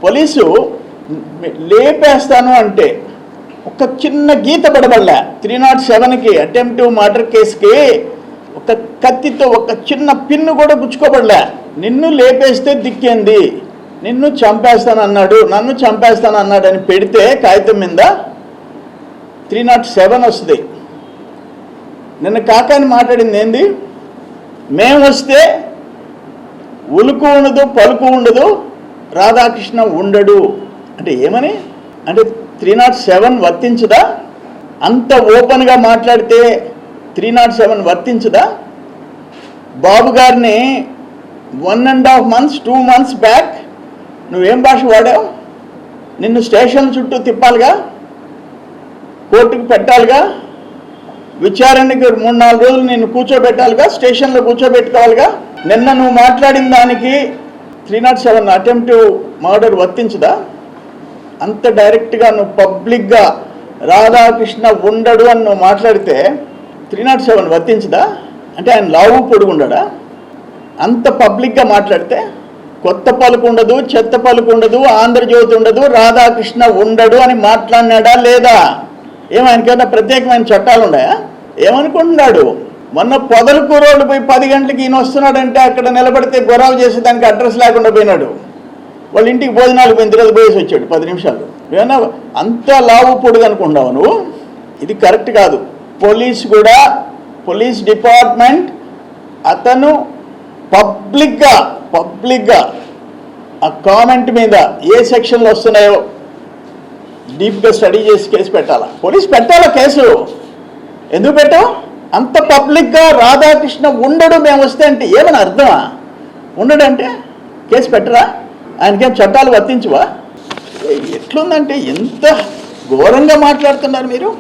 Police లేపేస్తాను అంటే ఒక చిన్న గీత పడబడలే. 307కి అటెంప్టివ్ మర్డర్ కేసుకి ఒక కత్తితో ఒక చిన్న పిన్ను కూడా గుచ్చుకోబడలే. నిన్ను లేపేస్తే దిక్కేంది, నిన్ను చంపేస్తాను అన్నాడు, నన్ను చంపేస్తాను అన్నాడు అని పెడితే కాగితం మీద 307 వస్తుంది. నిన్న కాకాని మాట్లాడింది ఏంది, మేము వస్తే ఉలుకు ఉండదు పలుకు ఉండదు రాధాకృష్ణ ఉండడు అంటే ఏమని, అంటే 307 వర్తించదా? అంత ఓపెన్గా మాట్లాడితే 307 వర్తించదా? బాబు గారిని 1.5 months 2 months బ్యాక్ నువ్వేం భాష వాడావు? నిన్ను స్టేషన్ చుట్టూ తిప్పాలిగా, కోర్టుకు పెట్టాలిగా, విచారణకి 3-4 రోజులు నిన్ను కూర్చోబెట్టాలిగా, స్టేషన్లో కూర్చోబెట్టుకోవాలిగా. నిన్న నువ్వు మాట్లాడిన దానికి 307 అటెంప్టివ్ మర్డర్ వర్తించదా? అంత డైరెక్ట్గా నువ్వు పబ్లిక్గా రాధాకృష్ణ ఉండడు అని నువ్వు మాట్లాడితే 307 వర్తించదా? అంటే ఆయన లావు పొడుగుండడా? అంత పబ్లిక్గా మాట్లాడితే కొత్త పలుకు ఉండదు, చెత్త పలుకు ఉండదు, ఆంధ్రజ్యోతి ఉండదు, రాధాకృష్ణ ఉండడు అని మాట్లాడినాడా లేదా? ఏమైనా ప్రత్యేకమైన చట్టాలు ఉన్నాయా? ఏమనుకుంటున్నాడు? మొన్న పొదలకూరోళ్ళు పోయి 10 గంటలకి ఈయన వస్తున్నాడంటే అక్కడ నిలబడితే గొడవ చేసి దానికి అడ్రస్ లేకుండా పోయినాడు. వాళ్ళ ఇంటికి భోజనాలు పోయిన తర్వాత పోయేసి వచ్చాడు 10 నిమిషాలు. ఏమన్నా అంత లావు పొడుగు అనుకుంటావు నువ్వు? ఇది కరెక్ట్ కాదు. పోలీస్ డిపార్ట్మెంట్ అతను పబ్లిక్గా ఆ కామెంట్ మీద ఏ సెక్షన్లు వస్తున్నాయో డీప్గా స్టడీ చేసి కేసు పెట్టాలా? పోలీసు పెట్టాలా కేసు? ఎందుకు పెట్టావు? అంత పబ్లిక్గా రాధాకృష్ణ ఉండడు మేము వస్తే అంటే ఏమని అర్థమా? ఉండడంటే కేసు పెట్టరా? ఆయనకేం చట్టాలు వర్తించవా? ఎట్లుందంటే ఎంత ఘోరంగా మాట్లాడుతున్నారు మీరు.